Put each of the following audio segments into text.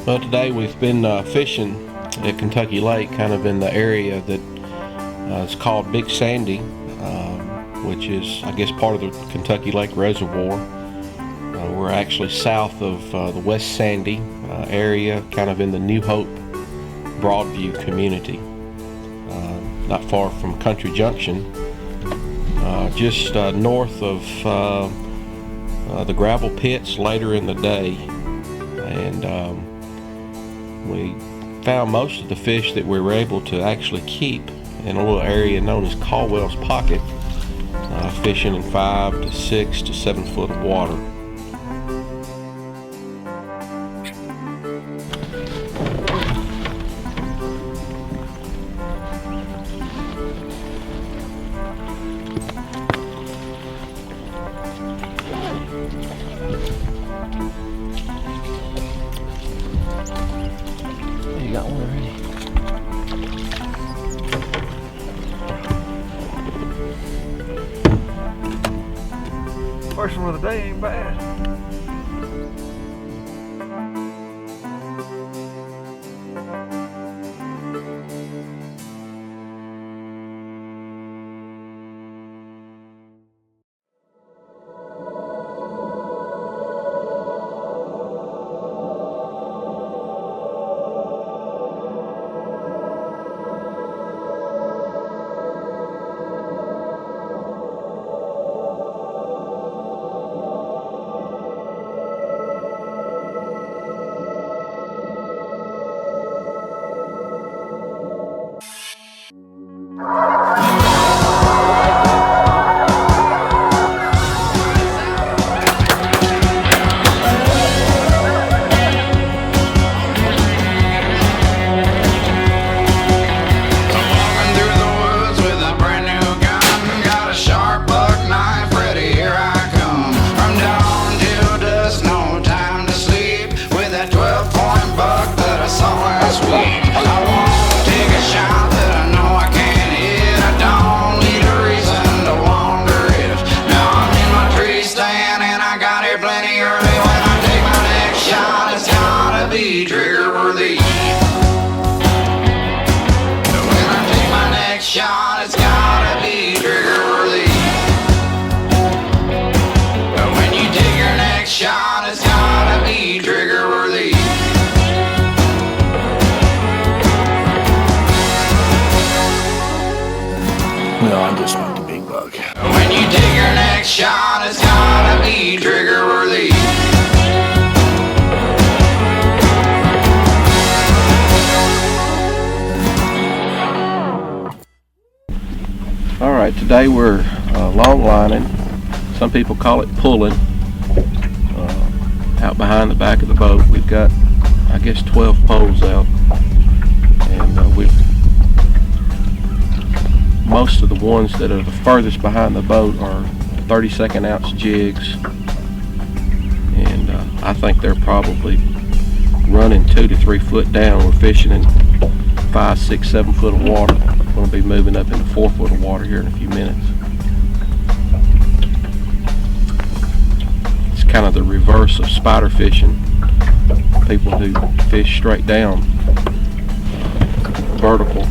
Well, today we've been fishing at Kentucky Lake, kind of in the area that is called Big Sandy, which is, I guess, part of the Kentucky Lake Reservoir. We're actually south of the West Sandy area, kind of in the New Hope Broadview community, not far from Country Junction, just north of the gravel pits later in the day. And we found most of the fish that we were able to actually keep in a little area known as Caldwell's Pocket, fishing in 5 to 6 to 7 foot of water. You got one already. First one of the day ain't bad. Shot, it's gotta be trigger worthy. When you take your next shot, it's gotta be trigger worthy. No, I just smoked a big bug. When you take your next shot, it's gotta be trigger worthy. Alright, today we're long lining. Some people call it pulling. Out behind the back of the boat we've got, I guess, 12 poles out, and most of the ones that are the furthest behind the boat are 32nd ounce jigs, and I think they're probably running 2 to 3 foot down. We're fishing in 5, 6, 7 foot of water. We're going to be moving up into 4 foot of water here in a few minutes. It's kind of the reverse of spider fishing. People who fish straight down, vertical.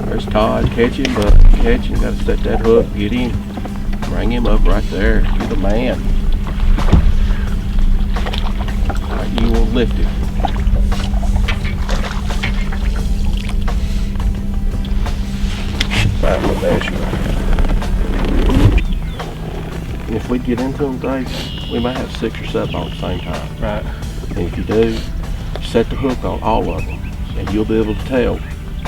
There's Todd catching, but catching. Got to set that hook, get him, bring him up right there. You're the man. All right, you will lift it. If we get into them today, we might have 6 or 7 all at the same time. Right. And if you do, set the hook on all of them, and you'll be able to tell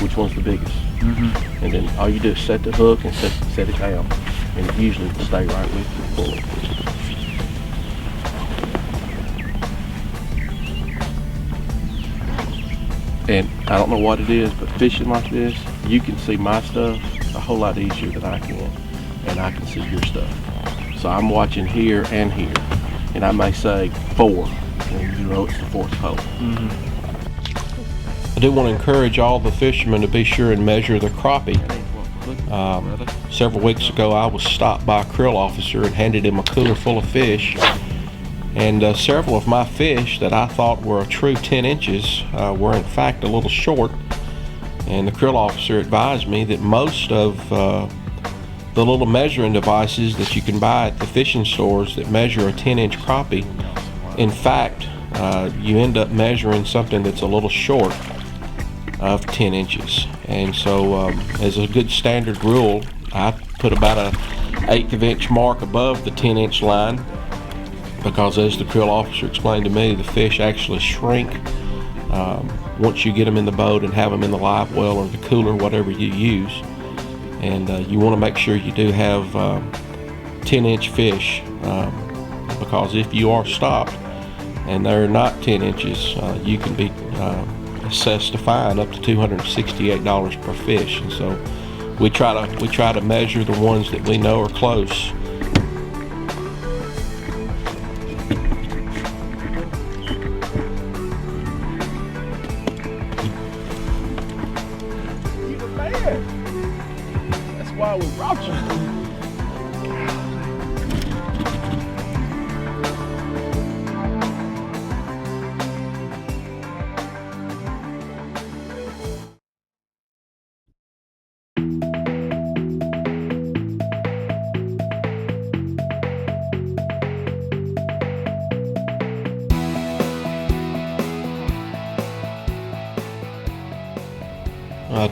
which one's the biggest. Mm-hmm. And then all you do is set the hook and set it down, and it usually will stay right with you. Pull it. And I don't know what it is, but fishing like this, you can see my stuff a whole lot easier than I can, and I can see your stuff. So I'm watching here and here, and I may say 4, and you know it's the 4th hole. Mm-hmm. I do want to encourage all the fishermen to be sure and measure their crappie. Several weeks ago I was stopped by a krill officer and handed him a cooler full of fish, And several of my fish that I thought were a true 10 inches were in fact a little short. And the krill officer advised me that most of the little measuring devices that you can buy at the fishing stores that measure a 10-inch crappie, in fact, you end up measuring something that's a little short of 10 inches. And so as a good standard rule, I put about a 1/8 of inch mark above the 10-inch line, because as the krill officer explained to me, the fish actually shrink once you get them in the boat and have them in the live well or the cooler, whatever you use. And you want to make sure you do have 10-inch fish, because if you are stopped and they're not 10 inches, you can be assessed a fine up to $268 per fish. And so we try to measure the ones that we know are close. You the man. That's why we brought you.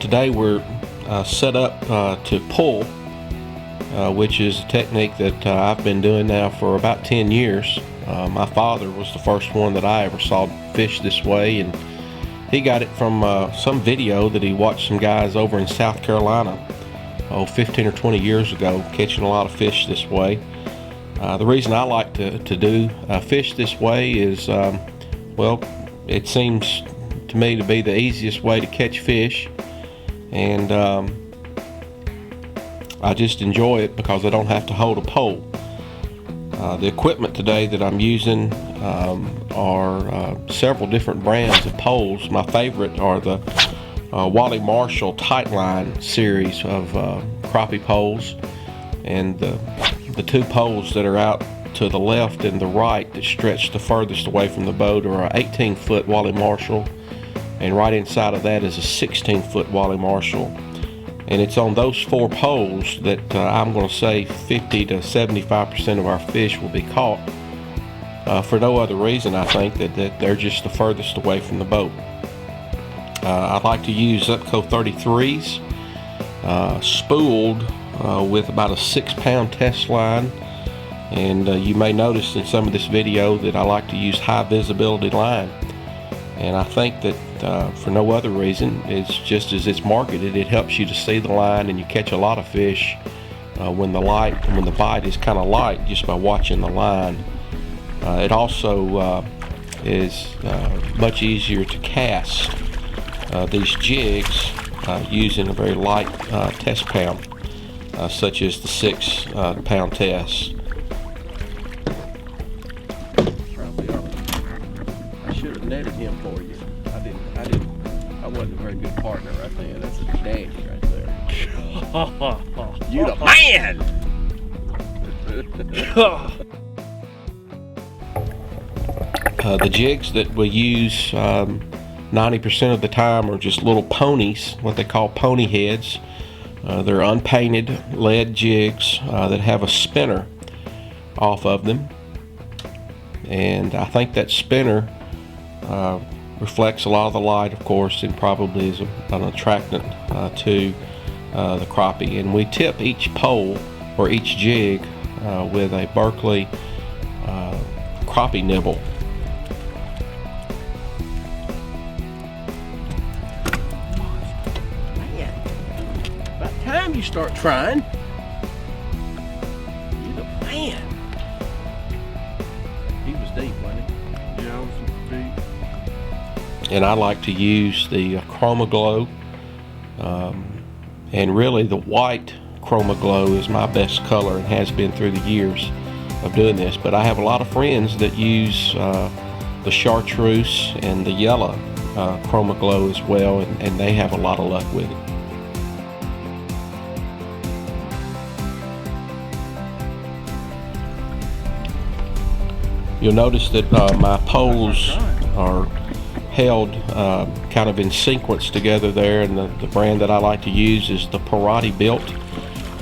Today we're set up to pull, which is a technique that I've been doing now for about 10 years. My father was the first one that I ever saw fish this way, and he got it from some video that he watched some guys over in South Carolina 15 or 20 years ago catching a lot of fish this way. The reason I like to do fish this way is, well, it seems to me to be the easiest way to catch fish. And I just enjoy it because I don't have to hold a pole. The equipment today that I'm using are several different brands of poles. My favorite are the Wally Marshall Tightline series of crappie poles, and the two poles that are out to the left and the right that stretch the furthest away from the boat are a 18-foot Wally Marshall, and right inside of that is a 16-foot Wally Marshall. And it's on those four poles that I'm going to say 50 to 75% of our fish will be caught, for no other reason, I think, that they're just the furthest away from the boat. I like to use Upco 33s, spooled with about a 6-pound test line. And you may notice in some of this video that I like to use high visibility line. And I think that for no other reason, it's just as it's marketed, it helps you to see the line, and you catch a lot of fish when the bite is kind of light, just by watching the line. It also is much easier to cast these jigs using a very light test pound, such as the 6-pound test. I should have netted him for you. I wasn't a very good partner right there. That's a daddy right there. You the man! The jigs that we use 90% of the time are just little ponies, what they call pony heads. They're unpainted lead jigs that have a spinner off of them. And I think that spinner reflects a lot of the light, of course, and probably is an attractant to the crappie. And we tip each pole or each jig with a Berkeley crappie nibble. Man, about time you start trying. You the man. He was deep, wasn't he? Yeah, I was deep. And I like to use the Chroma Glow, and really the white Chroma Glow is my best color and has been through the years of doing this. But I have a lot of friends that use the chartreuse and the yellow Chroma Glow as well, and they have a lot of luck with it. You'll notice that my poles are held kind of in sequence together there, and the brand that I like to use is the Parati built.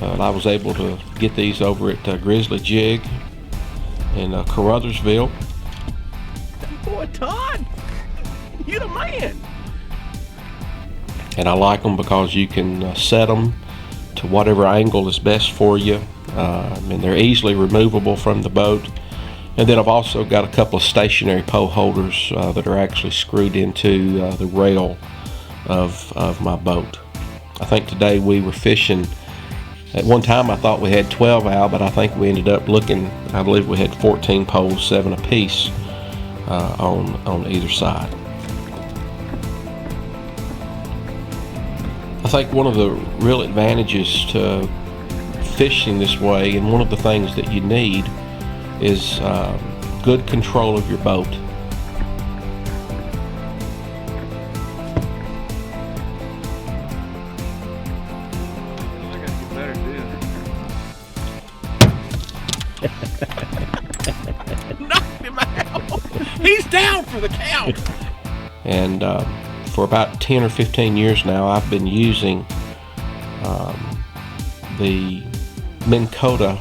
I was able to get these over at Grizzly Jig in Carruthersville. Boy, Todd, you the man. And I like them because you can set them to whatever angle is best for you, and they're easily removable from the boat. And then I've also got a couple of stationary pole holders that are actually screwed into the rail of my boat. I think today we were fishing. At one time I thought we had 12 out, but I think we ended up looking, I believe we had 14 poles, 7 apiece on either side. I think one of the real advantages to fishing this way, and one of the things that you need, is good control of your boat. Knocked him out. He's down for the count. And for about 10 or 15 years now, I've been using the Minn Kota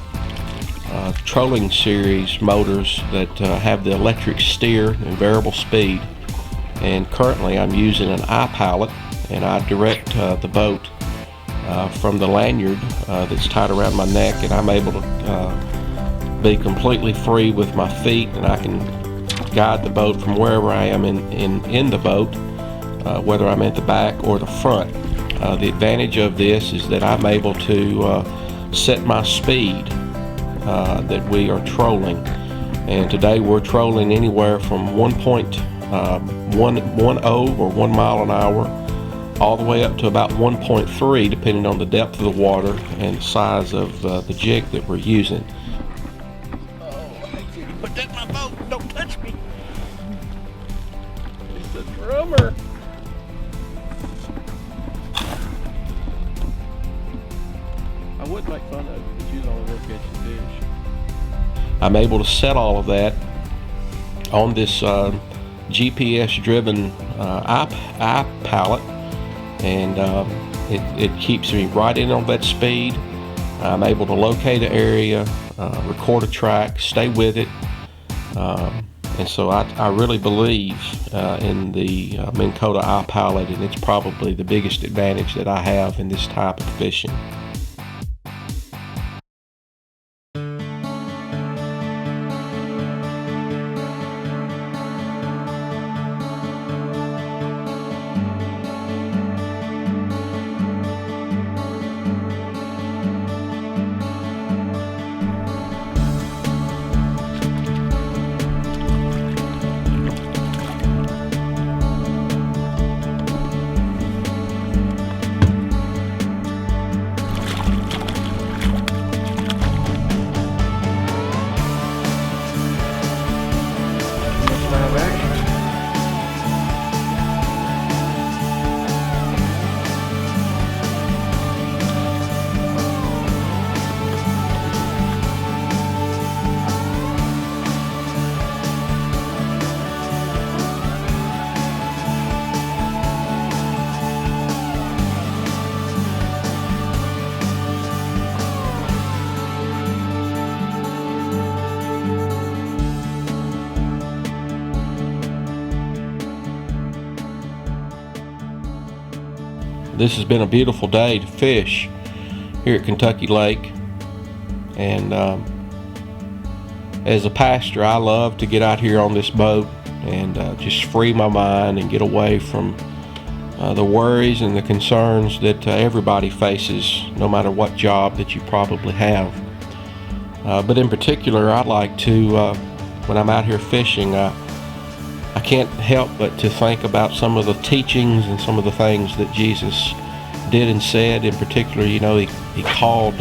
trolling series motors that have the electric steer and variable speed. And currently I'm using an iPilot, and I direct the boat from the lanyard that's tied around my neck, and I'm able to be completely free with my feet, and I can guide the boat from wherever I am in the boat, whether I'm at the back or the front. The advantage of this is that I'm able to set my speed that we are trolling, and today we're trolling anywhere from 1.10 or 1 mile an hour all the way up to about 1.3, depending on the depth of the water and the size of the jig that we're using. Put that in my boat. Don't touch me. It's a drummer. I would make fun of you, but you don't work catching fish. I'm able to set all of that on this GPS-driven iPilot, and it keeps me right in on that speed. I'm able to locate an area, record a track, stay with it, and so I really believe in the Minn Kota iPilot, and it's probably the biggest advantage that I have in this type of fishing. This has been a beautiful day to fish here at Kentucky Lake, and as a pastor, I love to get out here on this boat and just free my mind and get away from the worries and the concerns that everybody faces, no matter what job that you probably have. But in particular, I like to, when I'm out here fishing, I can't help but to think about some of the teachings and some of the things that Jesus did and said. In particular, you know, he called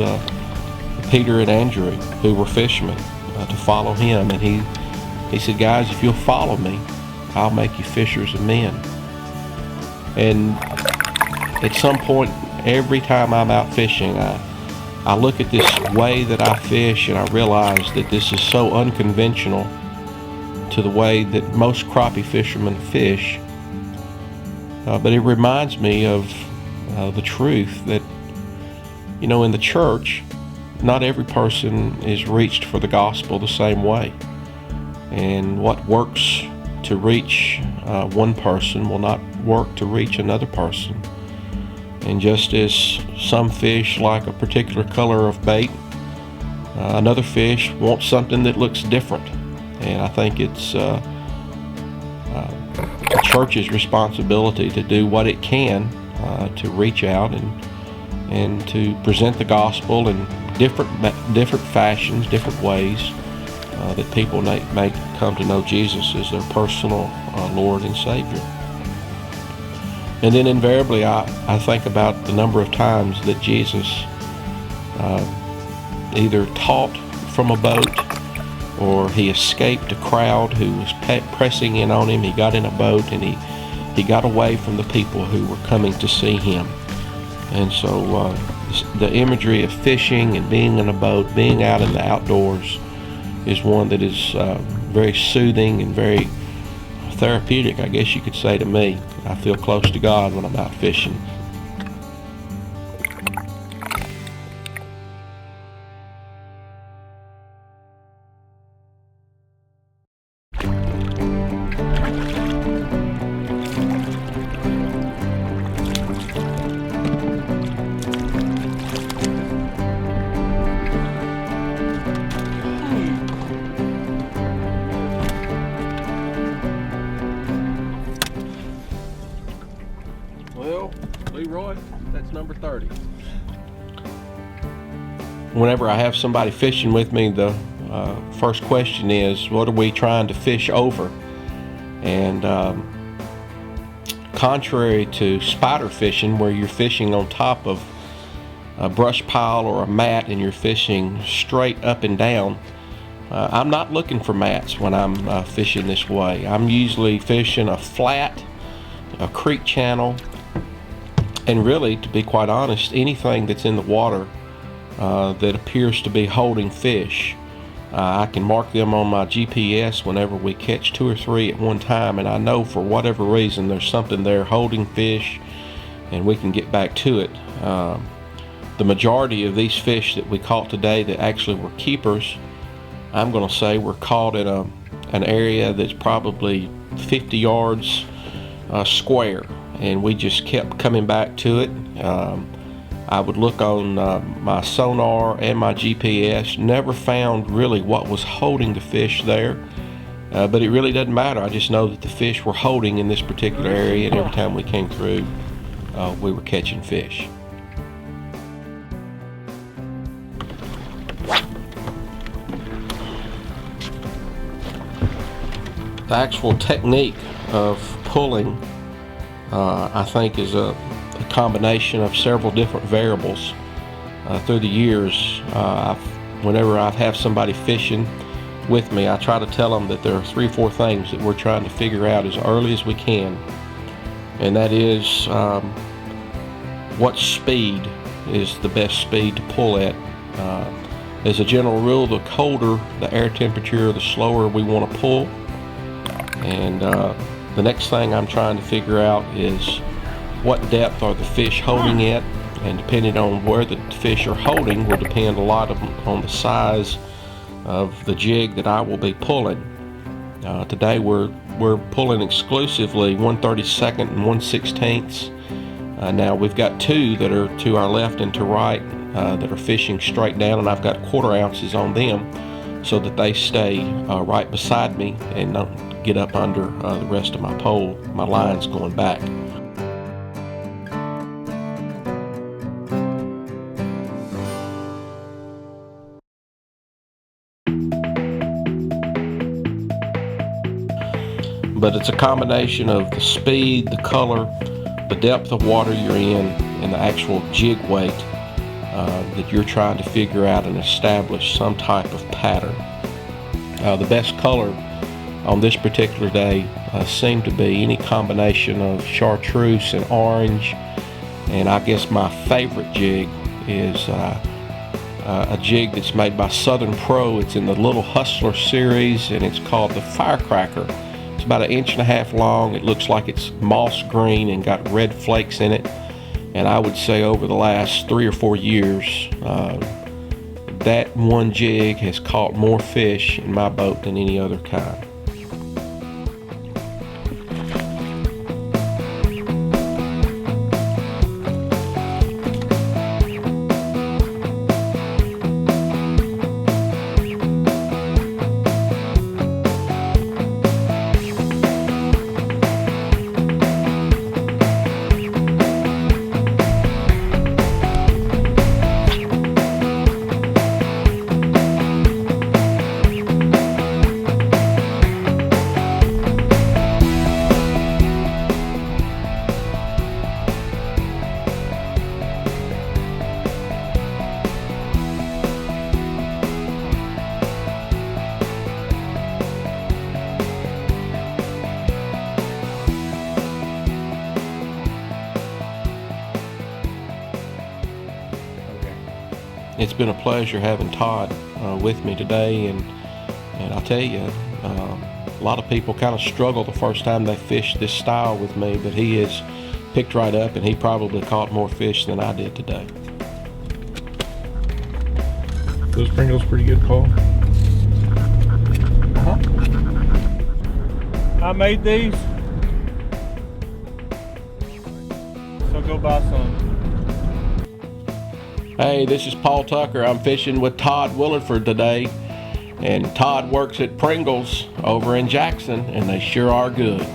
Peter and Andrew, who were fishermen, to follow him, and he said, guys, if you'll follow me, I'll make you fishers of men. And at some point, every time I'm out fishing, I look at this way that I fish, and I realize that this is so unconventional to the way that most crappie fishermen fish, but it reminds me of the truth that, in the church, not every person is reached for the gospel the same way. And what works to reach one person will not work to reach another person. And just as some fish like a particular color of bait, another fish wants something that looks different. And I think it's the church's responsibility to do what it can to reach out and to present the gospel in different fashions, different ways, that people may come to know Jesus as their personal Lord and Savior. And then invariably I think about the number of times that Jesus either taught from a boat, or he escaped a crowd who was pressing in on him. He got in a boat and he got away from the people who were coming to see him. And so the imagery of fishing and being in a boat, being out in the outdoors, is one that is very soothing and very therapeutic, I guess you could say, to me. I feel close to God when I'm out fishing. Well, Leroy, that's number 30. Whenever I have somebody fishing with me, the first question is, what are we trying to fish over? And contrary to spider fishing, where you're fishing on top of a brush pile or a mat and you're fishing straight up and down, I'm not looking for mats when I'm fishing this way. I'm usually fishing a flat, a creek channel, and really, to be quite honest, anything that's in the water that appears to be holding fish. I can mark them on my GPS whenever we catch 2 or 3 at one time, and I know for whatever reason there's something there holding fish, and we can get back to it. The majority of these fish that we caught today that actually were keepers, I'm going to say were caught in an area that's probably 50 yards square, and we just kept coming back to it. I would look on my sonar and my GPS, never found really what was holding the fish there, but it really doesn't matter. I just know that the fish were holding in this particular area, and every time we came through, we were catching fish. The actual technique of pulling, I think, is a combination of several different variables. Through the years, whenever I have somebody fishing with me, I try to tell them that there are 3 or 4 things that we're trying to figure out as early as we can, and that is what speed is the best speed to pull at. As a general rule, the colder the air temperature, the slower we want to pull. And the next thing I'm trying to figure out is what depth are the fish holding at, and depending on where the fish are holding will depend a lot on the size of the jig that I will be pulling. Today we're pulling exclusively 1/32 and 1/16. Now we've got 2 that are to our left and to right that are fishing straight down, and I've got 1/4 ounces on them so that they stay right beside me and don't get up under the rest of my pole. My line's going back. But it's a combination of the speed, the color, the depth of water you're in, and the actual jig weight that you're trying to figure out and establish some type of pattern. The best color on this particular day seemed to be any combination of chartreuse and orange, and I guess my favorite jig is a jig that's made by Southern Pro. It's in the Little Hustler series, and it's called the Firecracker. It's about 1.5 inches long. It looks like it's moss green and got red flakes in it. And I would say over the last 3 or 4 years, that one jig has caught more fish in my boat than any other kind. It's been a pleasure having Todd with me today, and I'll tell you, a lot of people kind of struggle the first time they fish this style with me, but he has picked right up, and he probably caught more fish than I did today. Those Pringles pretty good, Paul? I made these, so go buy some. Hey, this is Paul Tucker. I'm fishing with Todd Williford today, and Todd works at Pringles over in Jackson, and they sure are good.